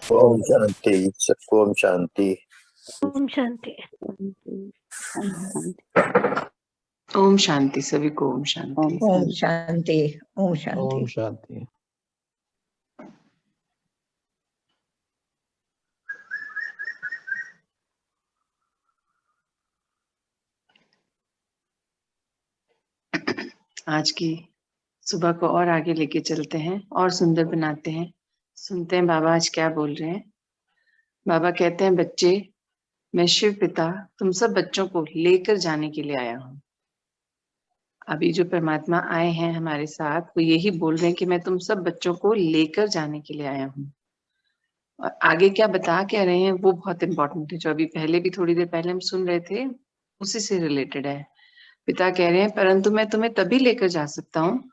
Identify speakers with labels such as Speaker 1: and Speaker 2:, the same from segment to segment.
Speaker 1: ओम शांति। सबको ओम शांति।
Speaker 2: ओम शांति।
Speaker 3: ओम शांति। सभी को ओम शांति।
Speaker 4: ओम शांति। ओम शांति।
Speaker 5: ओम शांति।
Speaker 3: आज की सुबह को और आगे लेके चलते हैं और सुंदर बनाते हैं। सुनते हैं बाबा आज क्या बोल रहे हैं। बाबा कहते हैं, बच्चे, मैं शिव पिता तुम सब बच्चों को लेकर जाने के लिए आया हूँ। अभी जो परमात्मा आए हैं हमारे साथ, वो यही बोल रहे हैं कि मैं तुम सब बच्चों को लेकर जाने के लिए आया हूँ। और आगे क्या बता क्या रहे हैं वो बहुत इंपॉर्टेंट है। जो अभी पहले भी थोड़ी देर पहले हम सुन रहे थे, उसी से रिलेटेड है। पिता कह रहे हैं, परंतु मैं तुम्हें तभी लेकर जा सकता हूँ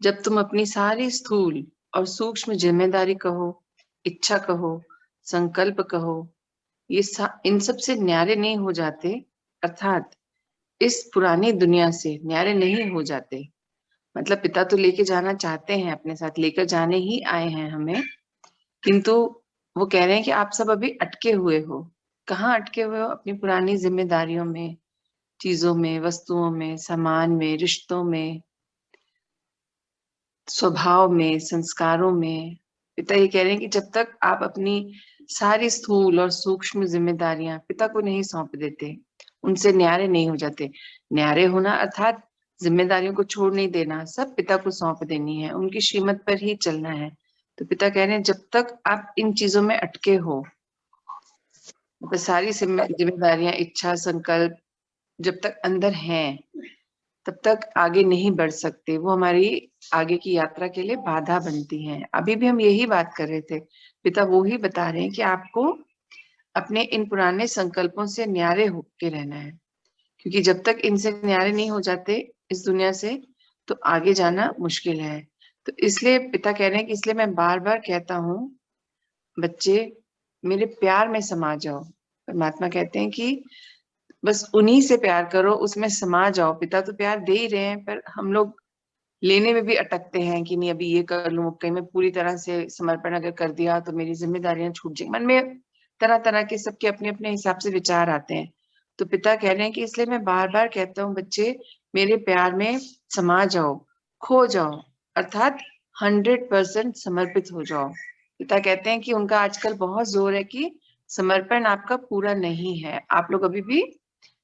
Speaker 3: जब तुम अपनी सारी स्थूल और सूक्ष्म जिम्मेदारी कहो, इच्छा कहो, संकल्प कहो, ये इन सब से न्यारे नहीं हो जाते, अर्थात इस पुरानी दुनिया से न्यारे नहीं हो जाते। मतलब पिता तो लेके जाना चाहते हैं, अपने साथ लेकर जाने ही आए हैं हमें, किंतु वो कह रहे हैं कि आप सब अभी अटके हुए हो। कहाँ अटके हुए हो? अपनी पुरानी जिम्मेदारियों में, चीजों में, वस्तुओं में, सामान में, रिश्तों में, स्वभाव में, संस्कारों में। पिता ये कह रहे हैं कि जब तक आप अपनी सारी स्थूल और सूक्ष्म जिम्मेदारियां पिता को नहीं सौंप देते, उनसे न्यारे नहीं हो जाते। न्यारे होना अर्थात जिम्मेदारियों को छोड़ नहीं देना, सब पिता को सौंप देनी है, उनकी श्रीमत पर ही चलना है। तो पिता कह रहे हैं जब तक आप इन चीजों में अटके हो, मतलब सारी जिम्मेदारियां, इच्छा, संकल्प जब तक अंदर हैं, तब तक आगे नहीं बढ़ सकते। वो हमारी आगे की यात्रा के लिए बाधा बनती हैं। अभी भी हम यही बात कर रहे थे। पिता वो ही बता रहे हैं कि आपको अपने इन पुराने संकल्पों से न्यारे होके रहना है, क्योंकि जब तक इनसे न्यारे नहीं हो जाते इस दुनिया से, तो आगे जाना मुश्किल है। तो इसलिए पिता कह रहे हैं कि इसलिए मैं बार बार कहता हूँ, बच्चे मेरे प्यार में समा जाओ। परमात्मा कहते हैं कि बस उन्हीं से प्यार करो, उसमें समा जाओ। पिता तो प्यार दे ही रहे हैं, पर हम लोग लेने में भी अटकते हैं कि नहीं अभी ये कर लूं, कहीं मैं पूरी तरह से समर्पण अगर कर दिया तो मेरी जिम्मेदारियां छूट जाएंगी। मन में तरह तरह के सबके अपने अपने हिसाब से विचार आते हैं। तो पिता कह रहे हैं कि इसलिए मैं बार बार कहता हूँ, बच्चे मेरे प्यार में समा जाओ, खो जाओ, अर्थात 100% समर्पित हो जाओ। पिता कहते हैं कि उनका आजकल बहुत जोर है कि समर्पण आपका पूरा नहीं है, आप लोग अभी भी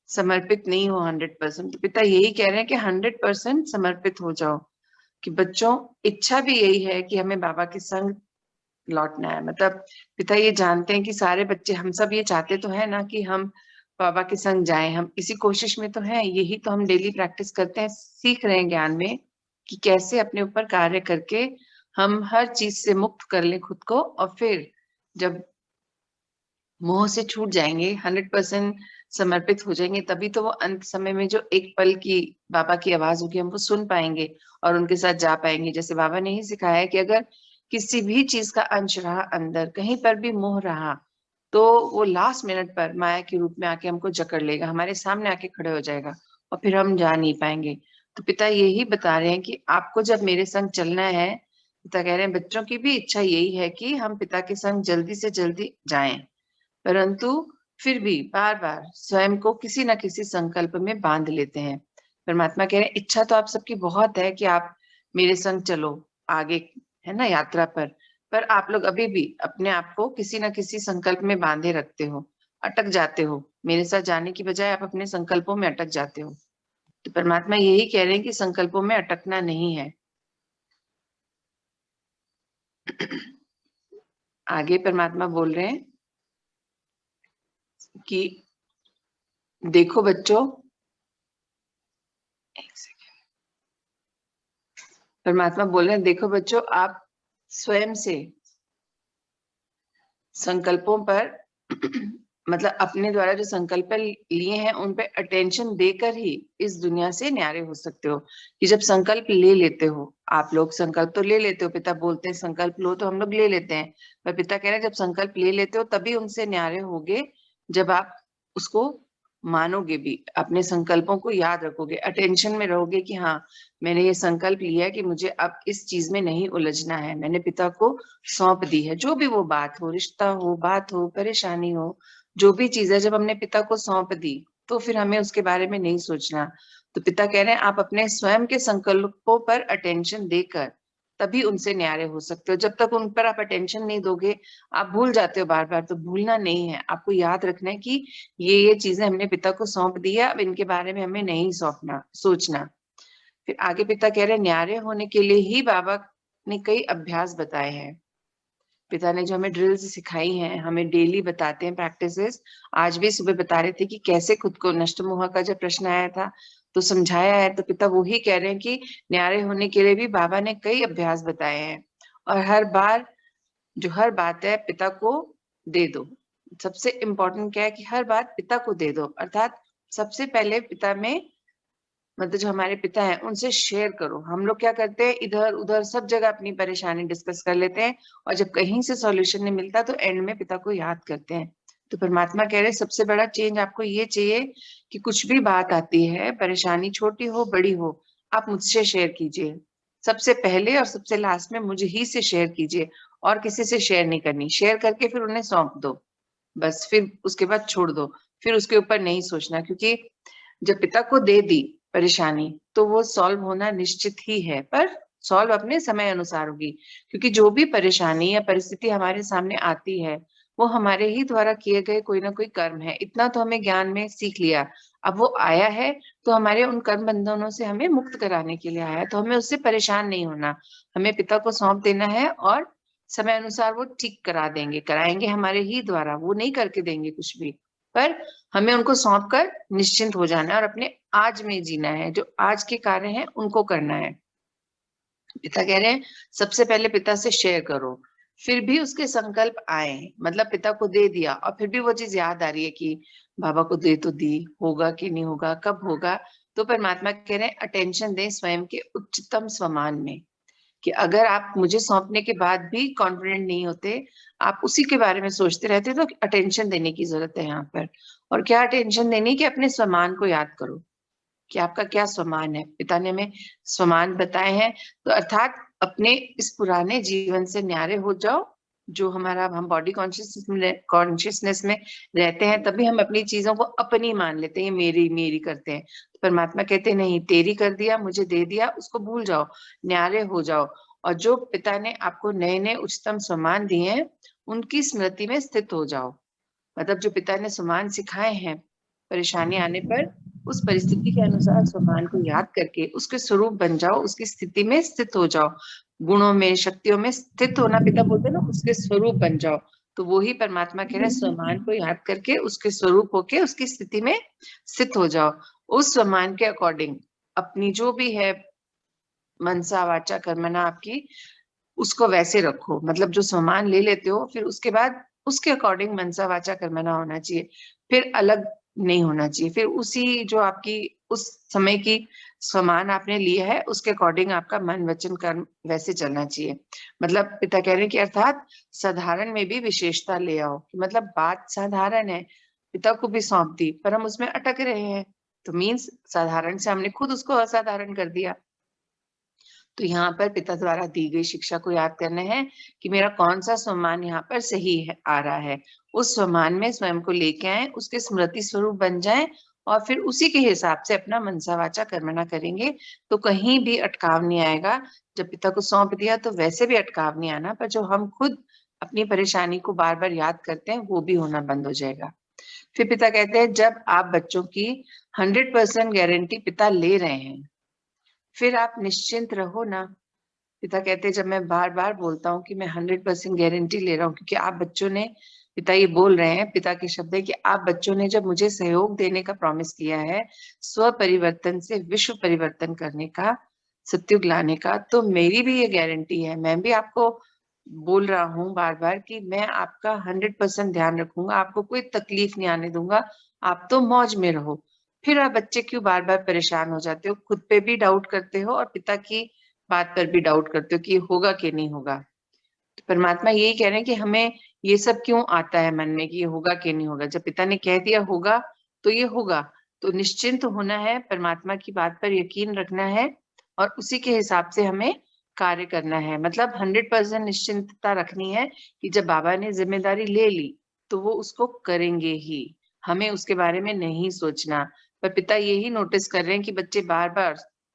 Speaker 3: समर्पित नहीं हो 100%। तो पिता यही कह रहे हैं कि 100% समर्पित हो जाओ। कि बच्चों, इच्छा भी यही है कि हमें बाबा के संग लौटना है। मतलब पिता ये जानते हैं कि सारे बच्चे, हम सब ये चाहते तो है ना कि हम बाबा के संग जाएं, हम इसी कोशिश में तो हैं। यही तो हम डेली प्रैक्टिस करते हैं, सीख रहे हैं ज्ञान में कि कैसे अपने ऊपर कार्य करके हम हर चीज से मुक्त कर लें खुद को। और फिर जब मोह से छूट जाएंगे, 100% समर्पित हो जाएंगे, तभी तो वो अंत समय में जो एक पल की बाबा की आवाज होगी, हम वो सुन पाएंगे और उनके साथ जा पाएंगे। जैसे बाबा ने ही सिखाया है कि अगर किसी भी चीज का अंश रहा अंदर, कहीं पर भी मोह रहा, तो वो लास्ट मिनट पर माया के रूप में आके हमको जकड़ लेगा, हमारे सामने आके खड़े हो जाएगा और फिर हम जा नहीं पाएंगे। तो पिता यही बता रहे हैं कि आपको जब मेरे संग चलना है, पिता कह रहे हैं बच्चों की भी इच्छा यही है कि हम पिता के संग जल्दी से जल्दी जाएं, परंतु फिर भी बार बार स्वयं को किसी न किसी संकल्प में बांध लेते हैं। परमात्मा कह रहे हैं इच्छा तो आप सबकी बहुत है कि आप मेरे संग चलो आगे, है ना, यात्रा पर आप लोग अभी भी अपने आप को किसी न किसी संकल्प में बांधे रखते हो, अटक जाते हो। मेरे साथ जाने की बजाय आप अपने संकल्पों में अटक जाते हो। तो परमात्मा यही कह रहे हैं कि संकल्पों में अटकना नहीं है। आगे परमात्मा बोल रहे हैं कि देखो बच्चों, एक सेकेंड, परमात्मा बोल रहे हैं देखो बच्चों, आप स्वयं से संकल्पों पर मतलब अपने द्वारा जो संकल्प लिए हैं उन पे अटेंशन देकर ही इस दुनिया से न्यारे हो सकते हो। कि जब संकल्प ले लेते हो, आप लोग संकल्प तो ले लेते हो, पिता बोलते हैं संकल्प लो तो हम लोग ले लेते हैं, पर पिता कह रहे हैं जब संकल्प ले लेते हो तभी उनसे न्यारे होगे जब आप उसको मानोगे भी, अपने संकल्पों को याद रखोगे, अटेंशन में रहोगे कि हाँ मैंने ये संकल्प लिया है कि मुझे अब इस चीज में नहीं उलझना है, मैंने पिता को सौंप दी है। जो भी वो बात हो, रिश्ता हो, बात हो, परेशानी हो, जो भी चीज है, जब हमने पिता को सौंप दी तो फिर हमें उसके बारे में नहीं सोचना। तो पिता कह रहे हैं आप अपने स्वयं के संकल्पों पर अटेंशन देकर तभी उनसे न्यारे हो सकते हो। जब तक उन पर आप अटेंशन नहीं दोगे, आप भूल जाते हो बार बार। तो भूलना नहीं है, आपको याद रखना है कि ये चीजें हमने पिता को सौंप दी है, अब इनके बारे में हमें नहीं सौंपना, सोचना। फिर आगे पिता कह रहे हैं न्यारे होने के लिए ही बाबा ने कई अभ्यास बताए हैं। पिता ने जो हमें ड्रिल्स सिखाई हैं, हमें डेली बताते हैं प्रैक्टिसेस। आज भी सुबह बता रहे थे कि कैसे खुद को, नष्ट मोह का जब प्रश्न आया था तो समझाया है। तो पिता वो ही कह रहे हैं कि न्यारे होने के लिए भी बाबा ने कई अभ्यास बताए हैं, और हर बार जो हर बात है पिता को दे दो। सबसे इम्पोर्टेंट क्या है कि हर बात पिता को दे दो, अर्थात सबसे पहले पिता में, मतलब जो हमारे पिता हैं उनसे शेयर करो। हम लोग क्या करते हैं, इधर उधर सब जगह अपनी परेशानी डिस्कस कर लेते हैं, और जब कहीं से सॉल्यूशन नहीं मिलता तो एंड में पिता को याद करते हैं। तो परमात्मा कह रहे हैं सबसे बड़ा चेंज आपको ये चाहिए कि कुछ भी बात आती है, परेशानी छोटी हो बड़ी हो, आप मुझसे शेयर कीजिए। सबसे पहले और सबसे लास्ट में मुझे ही से शेयर कीजिए, और किसी से शेयर नहीं करनी। शेयर करके फिर उन्हें सौंप दो, बस। फिर उसके बाद छोड़ दो, फिर उसके ऊपर नहीं सोचना। क्योंकि जब पिता को दे दी परेशानी तो वो सॉल्व होना निश्चित ही है, पर सॉल्व अपने समय अनुसार होगी। क्योंकि जो भी परेशानी या परिस्थिति हमारे सामने आती है वो हमारे ही द्वारा किए गए कोई ना कोई कर्म है। इतना तो हमें ज्ञान में सीख लिया। अब वो आया है तो हमारे उन कर्म बंधनों से हमें मुक्त कराने के लिए आया है, तो हमें उससे परेशान नहीं होना। हमें पिता को सौंप देना है और समय अनुसार वो ठीक करा देंगे, कराएंगे हमारे ही द्वारा, वो नहीं करके देंगे कुछ भी। पर हमें उनको सौंप कर निश्चिंत हो जाना है और अपने आज में जीना है। जो आज के कार्य हैं उनको करना है। पिता कह रहे हैं सबसे पहले पिता से शेयर करो। फिर भी उसके संकल्प आए, मतलब पिता को दे दिया और फिर भी वो चीज याद आ रही है कि बाबा को दे तो दी, होगा कि नहीं होगा, कब होगा। तो परमात्मा कह रहे हैं अटेंशन दें स्वयं के उच्चतम स्वमान में, कि अगर आप मुझे सौंपने के बाद भी कॉन्फिडेंट नहीं होते, आप उसी के बारे में सोचते रहते, तो अटेंशन देने की जरूरत है यहाँ पर। और क्या अटेंशन देनी, कि अपने स्वमान को याद करो कि आपका क्या स्वमान है। पिता ने हमें स्वमान बताए हैं, तो अर्थात अपने इस पुराने जीवन से न्यारे हो जाओ। जो हमारा, हम बॉडी कॉन्शियसनेस में रहते हैं तभी हम अपनी चीजों को अपनी मान लेते हैं, मेरी मेरी करते हैं। तो परमात्मा कहते हैं नहीं, तेरी कर दिया, मुझे दे दिया, उसको भूल जाओ, न्यारे हो जाओ। और जो पिता ने आपको नए नए उच्चतम सम्मान दिए हैं उनकी स्मृति में स्थित हो जाओ। मतलब जो पिता ने सम्मान सिखाए हैं, परेशानी आने पर उस परिस्थिति के अनुसार सम्मान को याद करके उसके स्वरूप बन जाओ, उसकी स्थिति में स्थित हो जाओ। गुणों में, शक्तियों में स्थित होना, पिता बोलते हैं ना, उसके स्वरूप बन जाओ। तो वो ही परमात्मा कह रहे हैं सम्मान को याद करके उसके स्वरूप होके उसकी स्थिति में स्थित हो जाओ। उस सम्मान के अकॉर्डिंग अपनी जो भी है मनसा वाचा कर्मणा आपकी, उसको वैसे रखो। मतलब जो सम्मान ले लेते हो फिर उसके बाद उसके अकॉर्डिंग मनसा वाचा कर्मणा होना चाहिए, फिर अलग नहीं होना चाहिए। फिर उसी जो आपकी उस समय की सम्मान आपने लिया है उसके अकॉर्डिंग आपका मन वचन कर्म वैसे चलना चाहिए। मतलब पिता कह रहे हैं कि अर्थात साधारण में भी विशेषता ले आओ। मतलब बात साधारण है, पिता को भी सौंप दी, पर हम उसमें अटक रहे हैं, तो मीन्स साधारण से हमने खुद उसको असाधारण कर दिया। तो यहाँ पर पिता द्वारा दी गई शिक्षा को याद करना है कि मेरा कौन सा सम्मान यहाँ पर सही है, आ रहा है। उस सम्मान में स्वयं को लेके आए, उसके स्मृति स्वरूप बन जाए, और फिर उसी के हिसाब से अपना मनसा वाचा कर्मणा करेंगे तो कहीं भी अटकाव नहीं आएगा। जब पिता को सौंप दिया तो वैसे भी अटकाव नहीं आना, पर जो हम खुद अपनी परेशानी को बार बार याद करते हैं वो भी होना बंद हो जाएगा। फिर पिता कहते हैं जब आप बच्चों की 100% गारंटी पिता ले रहे हैं फिर आप निश्चिंत रहो ना। पिता कहते हैं जब मैं बार बार बोलता हूँ कि मैं 100% गारंटी ले रहा हूँ, क्योंकि आप बच्चों ने, पिता ये बोल रहे हैं, पिता के शब्द है कि आप बच्चों ने जब मुझे सहयोग देने का प्रॉमिस किया है, स्व परिवर्तन से विश्व परिवर्तन करने का, सत्युग लाने का, तो मेरी भी ये गारंटी है। मैं भी आपको बोल रहा हूँ बार बार कि मैं आपका 100% ध्यान रखूंगा, आपको कोई तकलीफ नहीं आने दूंगा, आप तो मौज में रहो। फिर आप बच्चे क्यों बार बार परेशान हो जाते हो, खुद पे भी डाउट करते हो और पिता की बात पर भी डाउट करते हो कि होगा कि नहीं होगा। तो परमात्मा यही कह रहे हैं कि हमें ये सब क्यों आता है मन में कि ये होगा कि नहीं होगा। जब पिता ने कह दिया होगा तो ये होगा। तो निश्चिंत होना है, परमात्मा की बात पर यकीन रखना है और उसी के हिसाब से हमें कार्य करना है। मतलब 100% निश्चिंतता रखनी है कि जब बाबा ने जिम्मेदारी ले ली तो वो उसको करेंगे ही, हमें उसके बारे में नहीं सोचना। पर पिता यही नोटिस कर रहे हैं कि बच्चे बार बार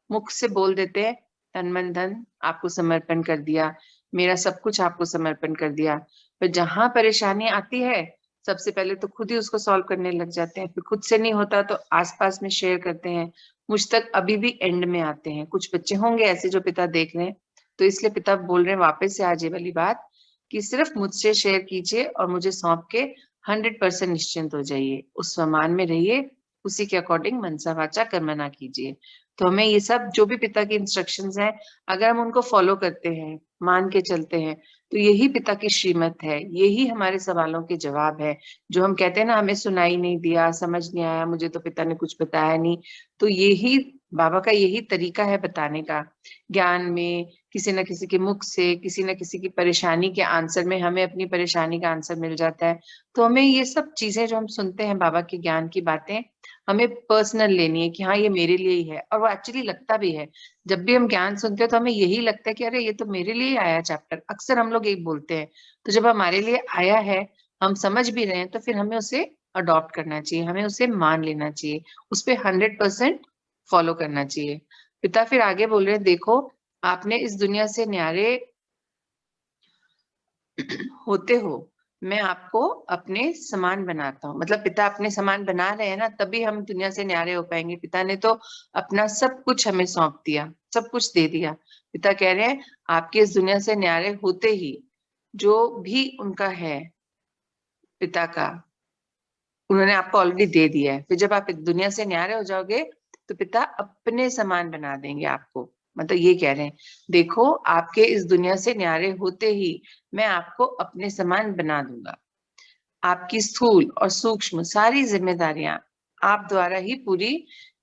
Speaker 3: मुख से बोल देते हैं तन मन धन आपको समर्पण कर दिया, मेरा सब कुछ आपको समर्पण कर दिया। पर जहां परेशानी आती है सबसे पहले तो खुद ही उसको सॉल्व करने लग जाते हैं, फिर खुद से नहीं होता तो आसपास में शेयर करते हैं। मुझ तक अभी भी एंड में आते हैं। कुछ बच्चे होंगे ऐसे जो पिता देख रहे हैं, तो इसलिए पिता बोल रहे हैं वापस से आज ये वाली बात कि सिर्फ मुझसे शेयर कीजिए और मुझे सौंप के 100% निश्चिंत हो जाइए, उस सम्मान में रहिए, उसी के अकॉर्डिंग मनसा वाचा कर्मणा कीजिए। तो हमें ये सब जो भी पिता की इंस्ट्रक्शंस हैं, अगर हम उनको फॉलो करते हैं, मान के चलते हैं, तो यही पिता की श्रीमत है, यही हमारे सवालों के जवाब है। जो हम कहते हैं ना हमें सुनाई नहीं दिया, समझ नहीं आया, मुझे तो पिता ने कुछ बताया नहीं, तो यही बाबा का यही तरीका है बताने का। ज्ञान में किसी न किसी के मुख से, किसी न किसी की परेशानी के आंसर में हमें अपनी परेशानी का आंसर मिल जाता है। तो हमें ये सब चीजें जो हम सुनते हैं बाबा के ज्ञान की बातें, हमें पर्सनल लेनी है कि हाँ ये मेरे लिए ही है, और वो एक्चुअली लगता भी है। जब भी हम ज्ञान सुनते हैं तो हमें यही लगता है कि अरे ये तो मेरे लिए ही आया चैप्टर, अक्सर हम लोग यही बोलते हैं। तो जब हमारे लिए आया है, हम समझ भी रहे हैं, तो फिर हमें उसे अडॉप्ट करना चाहिए, हमें उसे मान लेना चाहिए, उस पर 100% फॉलो करना चाहिए। पिता फिर आगे बोल रहे हैं, देखो आपने इस दुनिया से न्यारे होते हो, मैं आपको अपने समान बनाता हूँ। मतलब पिता अपने समान बना रहे हैं ना, तभी हम दुनिया से न्यारे हो पाएंगे। पिता ने तो अपना सब कुछ हमें सौंप दिया, सब कुछ दे दिया। पिता कह रहे हैं आपके इस दुनिया से न्यारे होते ही जो भी उनका है पिता का, उन्होंने आपको ऑलरेडी दे दिया है। फिर जब आप दुनिया से न्यारे हो जाओगे तो पिता अपने समान बना देंगे आपको। मतलब ये कह रहे हैं देखो आपके इस दुनिया से न्यारे होते ही मैं आपको अपने समान बना दूंगा। आपकी स्थूल और सूक्ष्म सारी जिम्मेदारियां आप द्वारा ही पूरी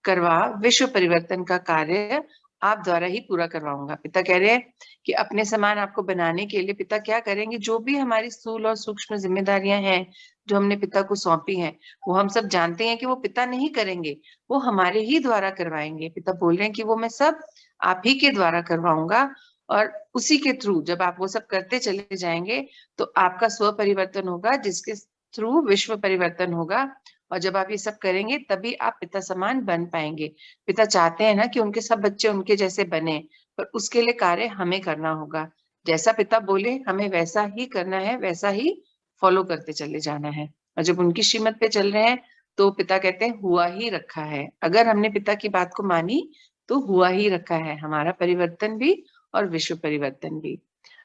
Speaker 3: करवा, विश्व परिवर्तन का कार्य आप द्वारा ही पूरा करवाऊंगा। पिता कह रहे हैं कि अपने समान आपको बनाने के लिए पिता क्या करेंगे, जो भी हमारी स्थूल और सूक्ष्म जिम्मेदारियां हैं जो हमने पिता को सौंपी हैं, वो हम सब जानते हैं कि वो पिता नहीं करेंगे, वो हमारे ही द्वारा करवाएंगे। पिता बोल रहे हैं कि वो मैं सब आप ही के द्वारा करवाऊंगा, और उसी के थ्रू जब आप वो सब करते चले जाएंगे तो आपका स्व परिवर्तन होगा, जिसके थ्रू विश्व परिवर्तन होगा। और जब आप ये सब करेंगे तभी आप पिता समान बन पाएंगे। पिता चाहते हैं ना कि उनके सब बच्चे उनके जैसे बने, पर उसके लिए कार्य हमें करना होगा। जैसा पिता बोले हमें वैसा ही करना है, वैसा ही फॉलो करते चले जाना है। और जब उनकी श्रीमत पे चल रहे हैं तो पिता कहते हैं हुआ ही रखा है। अगर हमने पिता की बात को मानी तो हुआ ही रखा है, हमारा परिवर्तन भी और विश्व परिवर्तन भी।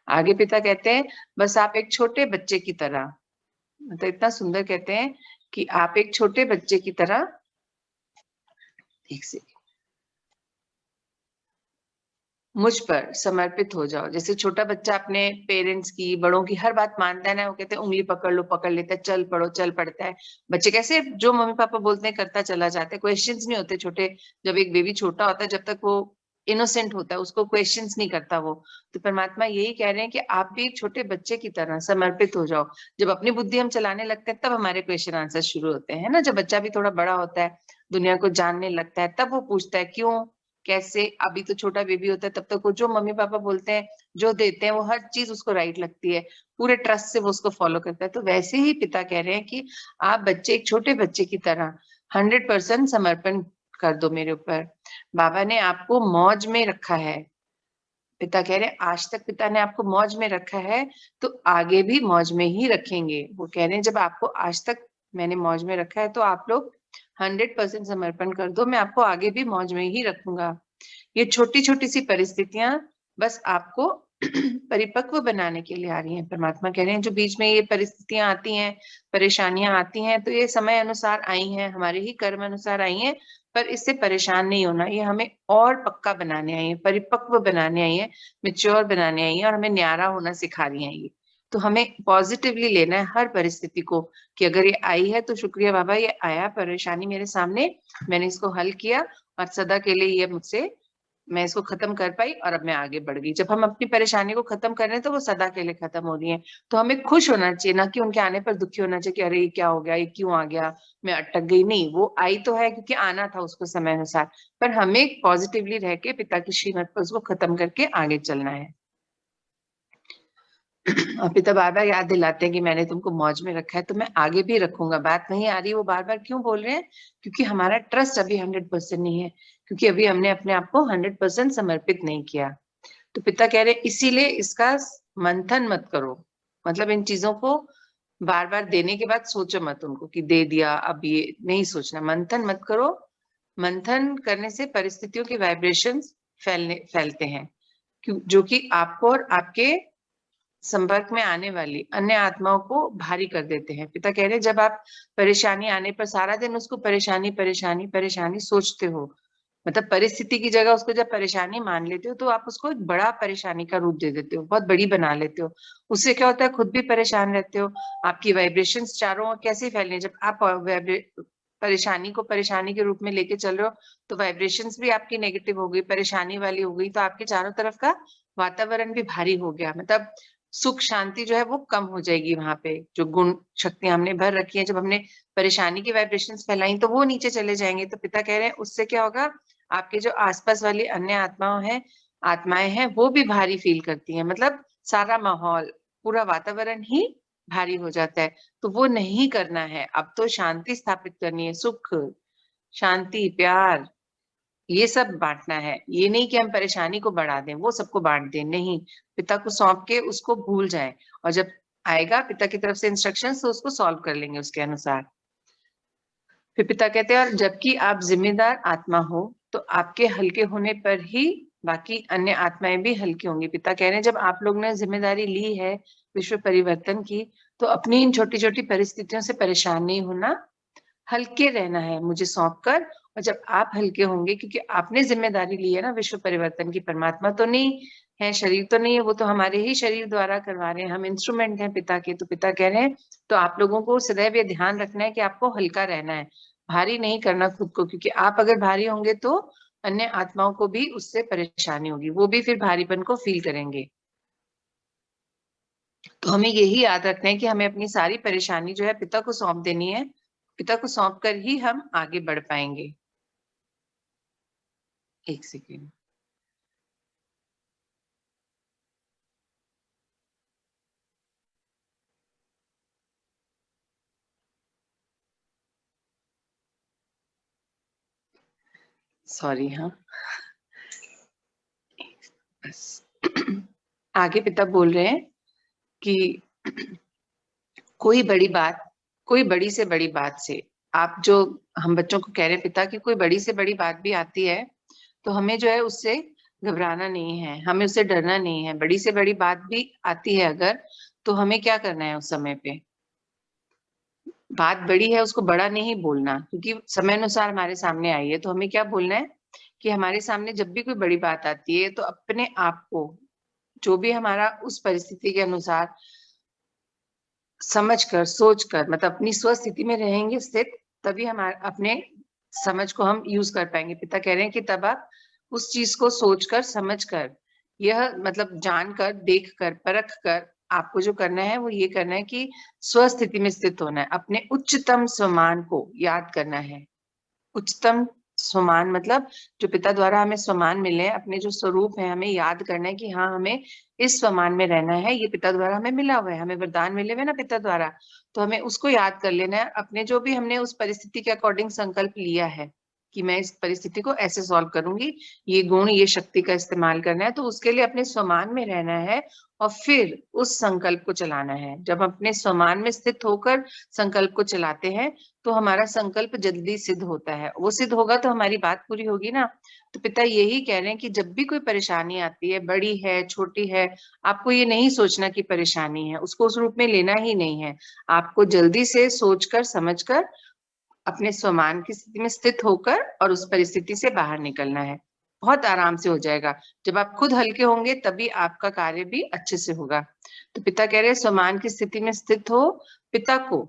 Speaker 3: आगे पिता कहते हैं बस आप एक छोटे बच्चे की तरह, मतलब इतना सुंदर कहते हैं कि आप एक छोटे बच्चे की तरह, एक से मुझ पर समर्पित हो जाओ। जैसे छोटा बच्चा अपने पेरेंट्स की, बड़ों की हर बात मानता है ना, वो कहते हैं उंगली पकड़ लो, पकड़ लेता है, चल पड़ो, चल पड़ता है। बच्चे कैसे जो मम्मी पापा बोलते हैं करता चला जाता है, क्वेश्चंस नहीं होते। छोटे जब एक बेबी छोटा होता है, जब तक वो इनोसेंट होता है, उसको क्वेश्चंस नहीं करता वो। तो परमात्मा यही कह रहे हैं कि आप भी एक छोटे बच्चे की तरह समर्पित हो जाओ। जब अपनी बुद्धि हम चलाने लगते हैं तब हमारे क्वेश्चन आंसर शुरू होते हैं ना। जब बच्चा भी थोड़ा बड़ा होता है, दुनिया को जानने लगता है, तब वो पूछता है क्यों कैसे। अभी तो छोटा बेबी होता है, तब तक वो जो मम्मी पापा बोलते हैं, जो देते हैं, वो हर चीज उसको राइट लगती है, पूरे ट्रस्ट से वो उसको फॉलो करता है। तो वैसे ही पिता कह रहे हैं कि आप बच्चे एक छोटे बच्चे की तरह 100% समर्पण कर दो मेरे ऊपर। बाबा ने आपको मौज में रखा है। पिता कह रहे हैं आज तक पिता ने आपको मौज में रखा है तो आगे भी मौज में ही रखेंगे। वो कह रहे हैं जब आपको आज तक मैंने मौज में रखा है तो आप लोग 100% समर्पण कर दो, मैं आपको आगे भी मौज में ही रखूंगा। ये छोटी छोटी सी परिस्थितियां बस आपको परिपक्व बनाने के लिए आ रही हैं। परमात्मा कह रहे हैं जो बीच में ये परिस्थितियां आती हैं, परेशानियां आती हैं, तो ये समय अनुसार आई हैं, हमारे ही कर्म अनुसार आई हैं। पर इससे परेशान नहीं होना, ये हमें और पक्का बनाने आई है, परिपक्व बनाने आई है, मेच्योर बनाने आई है, और हमें न्यारा होना सिखा रही है ये। तो हमें पॉजिटिवली लेना है हर परिस्थिति को कि अगर ये आई है तो शुक्रिया बाबा, ये आया परेशानी मेरे सामने, मैंने इसको हल किया और सदा के लिए ये मुझसे मैं इसको खत्म कर पाई और अब मैं आगे बढ़ गई। जब हम अपनी परेशानी को खत्म कर रहे हैं तो वो सदा के लिए खत्म हो रही है। तो हमें खुश होना चाहिए, ना कि उनके आने पर दुखी होना चाहिए कि अरे ये क्या हो गया, ये क्यों आ गया, मैं अटक गई। नहीं, वो आई तो है क्योंकि आना था उसको समय अनुसार, पर हमें पॉजिटिवली रह के पिता की श्रीमत पर उसको खत्म करके आगे चलना है। और पिता बार बार याद दिलाते हैं कि मैंने तुमको मौज में रखा है तो मैं आगे भी रखूंगा। बात नहीं आ रही, वो बार बार क्यों बोल रहे हैं? क्योंकि हमारा ट्रस्ट अभी 100% नहीं है, क्योंकि अभी हमने अपने आप को 100% समर्पित नहीं किया। तो पिता कह रहे इसीलिए इसका मंथन मत करो, मतलब इन चीजों को बार बार देने के बाद सोचो मत उनको कि दे दिया, अब ये नहीं सोचना। मंथन मत करो। मंथन करने से परिस्थितियों के वाइब्रेशंस फैलते हैं, जो कि आपको और आपके संपर्क में आने वाली अन्य आत्माओं को भारी कर देते हैं। पिता कह रहे हैं जब आप परेशानी आने पर सारा दिन उसको परेशानी परेशानी परेशानी सोचते हो, मतलब परिस्थिति की जगह उसको जब परेशानी मान लेते हो तो आप उसको एक बड़ा परेशानी का रूप दे देते हो, बहुत बड़ी बना लेते हो। उससे क्या होता है, खुद भी परेशान रहते हो। आपकी वाइब्रेशंस चारों ओर कैसे फैलने, जब आप परेशानी को परेशानी के रूप में लेके चल रहे हो तो वाइब्रेशंस भी आपकी नेगेटिव हो गई, परेशानी वाली हो गई, तो आपके चारों तरफ का वातावरण भी भारी हो गया। मतलब सुख शांति जो है वो कम हो जाएगी। वहां पे जो गुण शक्तियां हमने भर रखी हैं, जब हमने परेशानी की वाइब्रेशंस फैलाई तो वो नीचे चले जाएंगे। तो पिता कह रहे हैं उससे क्या होगा, आपके जो आसपास वाली अन्य आत्माएं हैं वो भी भारी फील करती हैं। मतलब सारा माहौल, पूरा वातावरण ही भारी हो जाता है। तो वो नहीं करना है। अब तो शांति स्थापित करनी है, सुख शांति प्यार ये सब बांटना है। ये नहीं कि हम परेशानी को बढ़ा दें, वो सबको बांट दें, नहीं। पिता को सौंप के उसको भूल जाए, और जब आएगा पिता की तरफ से इंस्ट्रक्शंस तो उसको सॉल्व कर लेंगे उसके अनुसार। फिर पिता कहते हैं और जबकि आप जिम्मेदार आत्मा हो तो आपके हल्के होने पर ही बाकी अन्य आत्माएं भी हल्की होंगी। पिता कह रहे हैं जब आप लोग ने जिम्मेदारी ली है विश्व परिवर्तन की, तो अपनी इन छोटी छोटी परिस्थितियों से परेशान नहीं होना, हल्के रहना है मुझे सौंप कर। और जब आप हल्के होंगे, क्योंकि आपने जिम्मेदारी ली है ना विश्व परिवर्तन की, परमात्मा तो नहीं है, शरीर तो नहीं है, वो तो हमारे ही शरीर द्वारा करवा रहे हैं, हम इंस्ट्रूमेंट हैं पिता के। तो पिता कह रहे हैं तो आप लोगों को सदैव ये ध्यान रखना है कि आपको हल्का रहना है, भारी नहीं करना खुद को, क्योंकि आप अगर भारी होंगे तो अन्य आत्माओं को भी उससे परेशानी होगी, वो भी फिर भारीपन को फील करेंगे। तो हमें यही याद रखना है कि हमें अपनी सारी परेशानी जो है पिता को सौंप देनी है। पिता को सौंप कर ही हम आगे बढ़ पाएंगे। एक सेकेंड। सॉरी, हाँ बस। आगे पिता बोल रहे हैं कि कोई बड़ी से बड़ी बात से आप जो, हम बच्चों को कह रहे हैं पिता कि कोई बड़ी से बड़ी बात भी आती है तो हमें जो है उससे घबराना नहीं है, हमें उससे डरना नहीं है। बड़ी से बड़ी बात भी आती है अगर, तो हमें क्या करना है उस समय पे, बात बड़ी है उसको बड़ा नहीं बोलना, क्योंकि समय अनुसार हमारे सामने आई है। तो हमें क्या बोलना है कि हमारे सामने जब भी कोई बड़ी बात आती है तो अपने आप को, जो भी हमारा उस परिस्थिति के अनुसार समझ कर सोच कर, मतलब अपनी स्वस्थिति में रहेंगे स्थित, तभी हमारे अपने समझ को हम यूज कर पाएंगे। पिता कह रहे हैं कि तब आप उस चीज को सोच कर समझ कर, यह मतलब जान कर देख कर परख कर आपको जो करना है वो ये करना है कि स्वस्थिति में स्थित होना है, अपने उच्चतम स्वमान को याद करना है। उच्चतम स्वमान मतलब जो पिता द्वारा हमें स्वमान मिले हैं, अपने जो स्वरूप है हमें याद करना है कि हाँ हमें इस स्वमान में रहना है, ये पिता द्वारा हमें मिला हुआ है, हमें वरदान मिले हुए ना पिता द्वारा, तो हमें उसको याद कर लेना है। अपने जो भी हमने उस परिस्थिति के अकॉर्डिंग संकल्प लिया है कि मैं इस परिस्थिति को ऐसे सॉल्व करूंगी, ये गुण ये शक्ति का इस्तेमाल करना है, तो उसके लिए अपने स्वमान में रहना है और फिर उस संकल्प को चलाना है। जब अपने स्वमान में स्थित होकर संकल्प को चलाते हैं तो हमारा संकल्प जल्दी सिद्ध होता है, वो सिद्ध होगा तो हमारी बात पूरी होगी ना। तो पिता यही कह रहे हैं कि जब भी कोई परेशानी आती है, बड़ी है छोटी है, आपको ये नहीं सोचना कि परेशानी है, उसको उस रूप में लेना ही नहीं है। आपको जल्दी से सोचकर समझकर अपने स्वमान की स्थिति में स्थित होकर और उस परिस्थिति से बाहर निकलना है। बहुत आराम से हो जाएगा। जब आप खुद हल्के होंगे तभी आपका कार्य भी अच्छे से होगा। तो पिता कह रहे हैं स्वमान की स्थिति में स्थित हो, पिता को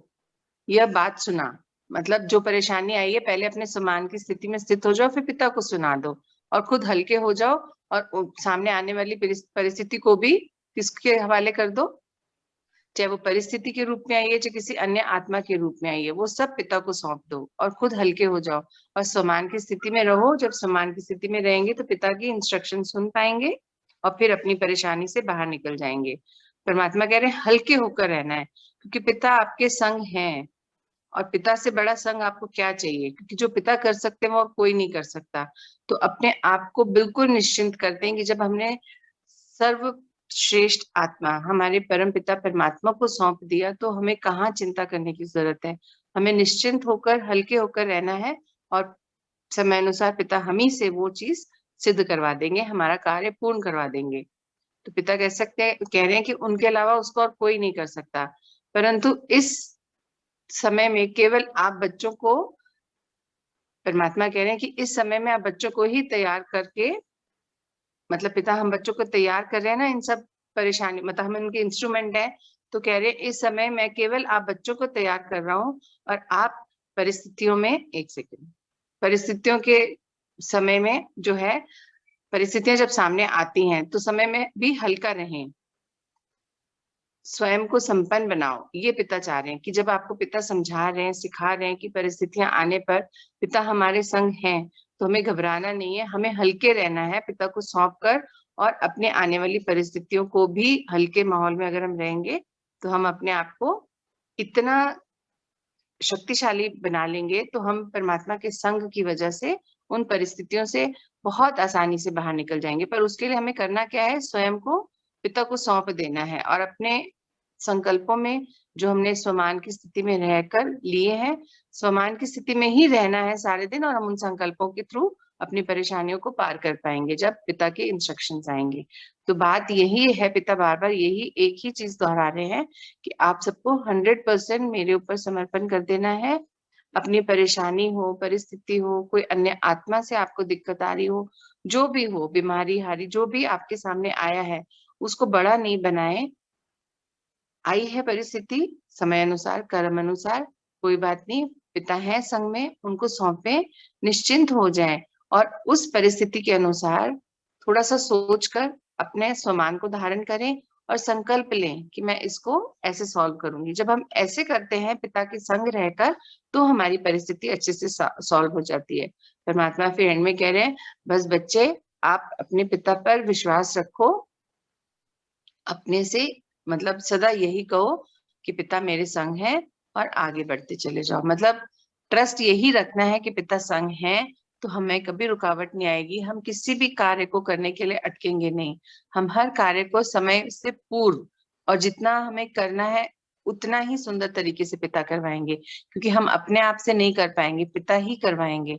Speaker 3: यह बात सुना, मतलब जो परेशानी आई है पहले अपने स्वमान की स्थिति में स्थित हो जाओ, फिर पिता को सुना दो और खुद हल्के हो जाओ और सामने आने वाली परिस्थिति को भी किसके हवाले कर दो, चाहे वो परिस्थिति के रूप में आई है, चाहे किसी अन्य आत्मा के रूप में आई है, वो सब पिता को सौंप दो और खुद हल्के हो जाओ और स्वमान की स्थिति में रहो। जब स्वमान की स्थिति में रहेंगे तो पिता की इंस्ट्रक्शन सुन पाएंगे और फिर अपनी परेशानी से बाहर निकल जाएंगे। परमात्मा कह रहे हैं हल्के होकर रहना है, क्योंकि पिता आपके संग हैं और पिता से बड़ा संग आपको क्या चाहिए, क्योंकि जो पिता कर सकते हैं वो और कोई नहीं कर सकता। तो अपने आप को बिल्कुल निश्चिंत कर दें कि जब हमने सर्वश्रेष्ठ आत्मा हमारे परम पिता परमात्मा को सौंप दिया तो हमें कहाँ चिंता करने की जरूरत है। हमें निश्चिंत होकर हल्के होकर रहना है और समय अनुसार पिता हम ही से वो चीज सिद्ध करवा देंगे, हमारा कार्य पूर्ण करवा देंगे। तो पिता कह रहे हैं कि उनके अलावा उसको और कोई नहीं कर सकता, परंतु इस समय में केवल आप बच्चों को, परमात्मा कह रहे हैं कि इस समय में आप बच्चों को ही तैयार करके, मतलब पिता हम बच्चों को तैयार कर रहे हैं ना इन सब परेशानी, मतलब हम उनके इंस्ट्रूमेंट हैं। तो कह रहे हैं इस समय मैं केवल आप बच्चों को तैयार कर रहा हूँ और आप परिस्थितियों में, एक सेकंड, परिस्थितियों के समय में जो है, परिस्थितियां जब सामने आती हैं तो समय में भी हल्का रहें, स्वयं को संपन्न बनाओ। ये पिता चाह रहे हैं कि जब आपको पिता समझा रहे हैं, सिखा रहे हैं कि परिस्थितियां आने पर पिता हमारे संग हैं, तो हमें घबराना नहीं है, हमें हल्के रहना है पिता को सौंप कर। और अपने आने वाली परिस्थितियों को भी हल्के माहौल में अगर हम रहेंगे तो हम अपने आप को इतना शक्तिशाली बना लेंगे, तो हम परमात्मा के संग की वजह से उन परिस्थितियों से बहुत आसानी से बाहर निकल जाएंगे। पर उसके लिए हमें करना क्या है, स्वयं को पिता को सौंप देना है और अपने संकल्पों में जो हमने स्वमान की स्थिति में रहकर लिए हैं, स्वमान की स्थिति में ही रहना है सारे दिन, और हम उन संकल्पों के थ्रू अपनी परेशानियों को पार कर पाएंगे जब पिता के इंस्ट्रक्शंस आएंगे। तो बात यही है, पिता बार बार यही एक ही चीज दोहरा रहे हैं कि आप सबको 100% मेरे ऊपर समर्पण कर देना है। अपनी परेशानी हो, परिस्थिति हो, कोई अन्य आत्मा से आपको दिक्कत आ रही हो, जो भी हो, बीमारी हारी जो भी आपके सामने आया है, उसको बड़ा नहीं बनाए। आई है परिस्थिति, समय अनुसार, कर्म अनुसार, कोई बात नहीं, पिता है संग में, उनको सौंपे, निश्चिंत हो जाएं और उस परिस्थिति के अनुसार थोड़ा सा सोचकर अपने स्वमान को धारण करें और संकल्प लें कि मैं इसको ऐसे सॉल्व करूंगी। जब हम ऐसे करते हैं पिता के संग रहकर, तो हमारी परिस्थिति अच्छे से सॉल्व हो जाती है। परमात्मा फिर एंड में कह रहे हैं, बस बच्चे आप अपने पिता पर विश्वास रखो, अपने से मतलब सदा यही कहो कि पिता मेरे संग है और आगे बढ़ते चले जाओ। मतलब ट्रस्ट यही रखना है कि पिता संग है तो हमें कभी रुकावट नहीं आएगी, हम किसी भी कार्य को करने के लिए अटकेंगे नहीं। हम हर कार्य को समय से पूर्व और जितना हमें करना है उतना ही सुंदर तरीके से पिता करवाएंगे, क्योंकि हम अपने आप से नहीं कर पाएंगे, पिता ही करवाएंगे।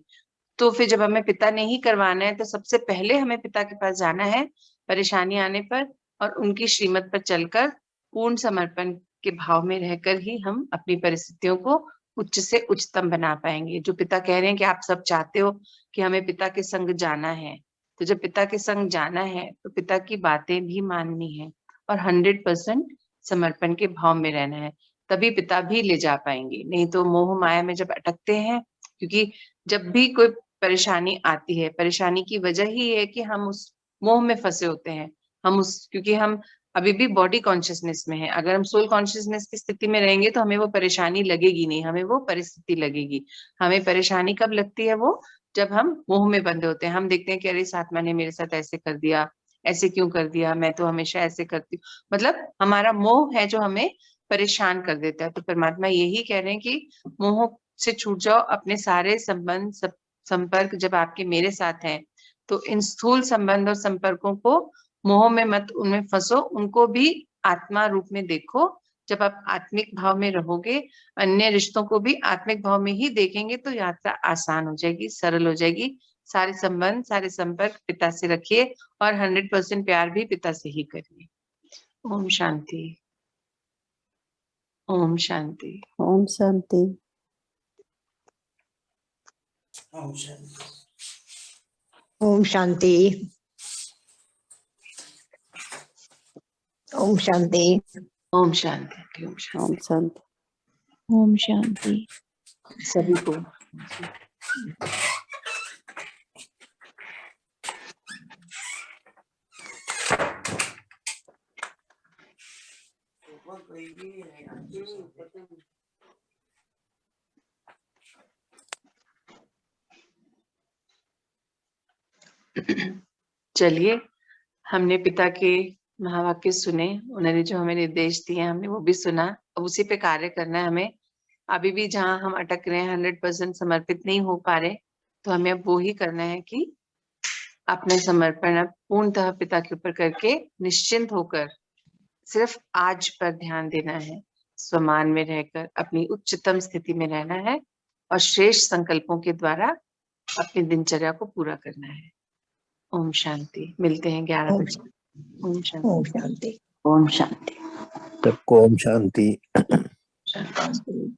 Speaker 3: तो फिर जब हमें पिता ने ही करवाना है तो सबसे पहले हमें पिता के पास जाना है परेशानी आने पर, और उनकी श्रीमत पर चलकर पूर्ण समर्पण के भाव में रहकर ही हम अपनी परिस्थितियों को उच्च से उच्चतम बना पाएंगे। जो पिता कह रहे हैं कि आप सब चाहते हो कि हमें पिता के संग जाना है, तो जब पिता के संग जाना है तो पिता की बातें भी माननी है और 100% समर्पण के भाव में रहना है, तभी पिता भी ले जा पाएंगे। नहीं तो मोह माया में जब अटकते हैं, क्योंकि जब भी कोई परेशानी आती है, परेशानी की वजह ही है कि हम उस मोह में फंसे होते हैं। हम उस, क्योंकि हम अभी भी बॉडी कॉन्शियसनेस में है, अगर हम सोल कॉन्शियसनेस की स्थिति में रहेंगे तो हमें वो परेशानी लगेगी नहीं, हमें वो परिस्थिति लगेगी। हमें परेशानी कब लगती है, वो जब हम मोह में बंधे होते हैं। हम देखते हैं कि अरे इस आत्मा ने मेरे साथ ऐसे कर दिया, ऐसे क्यों कर दिया, मैं तो हमेशा ऐसे करती हूँ। मतलब हमारा मोह है जो हमें परेशान कर देता है। तो परमात्मा यही कह रहे हैं कि मोह से छूट जाओ, अपने सारे संबंध संपर्क जब आपके मेरे साथ हैं तो इन स्थूल संबंध और संपर्कों को मोह में मत, उनमें फंसो, उनको भी आत्मा रूप में देखो। जब आप आत्मिक भाव में रहोगे, अन्य रिश्तों को भी आत्मिक भाव में ही देखेंगे तो यात्रा आसान हो जाएगी, सरल हो जाएगी। सारे संबंध, सारे संपर्क पिता से रखिए और 100% प्यार भी पिता से ही करिए। ओम शांति, ओम शांति,
Speaker 5: ओम शांति।
Speaker 4: ओम शांति। ओम शांति। ओम शांति।
Speaker 3: ओम शांति, ओम शांति,
Speaker 5: ओम शांति।
Speaker 2: ओम शांति।
Speaker 3: सभी को। चलिए, हमने पिता के महावाक्य सुने, उन्होंने जो हमें निर्देश दिए हमने वो भी सुना, अब उसी पे कार्य करना है हमें। अभी भी जहाँ हम अटक रहे हैं, 100% समर्पित नहीं हो पा रहे, तो हमें अब वो ही करना है कि अपना समर्पण अब पूर्णतः पिता के ऊपर करके निश्चिंत होकर सिर्फ आज पर ध्यान देना है, स्वमान में रहकर अपनी उच्चतम स्थिति में रहना है और श्रेष्ठ संकल्पों के द्वारा अपनी दिनचर्या को पूरा करना है। ओम शांति। मिलते हैं 11
Speaker 4: ओम
Speaker 3: बजे। ओम
Speaker 4: ओम
Speaker 3: शांति।
Speaker 4: शांति।
Speaker 2: ओम शांति।
Speaker 1: सबको ओम शांति।
Speaker 3: शांति।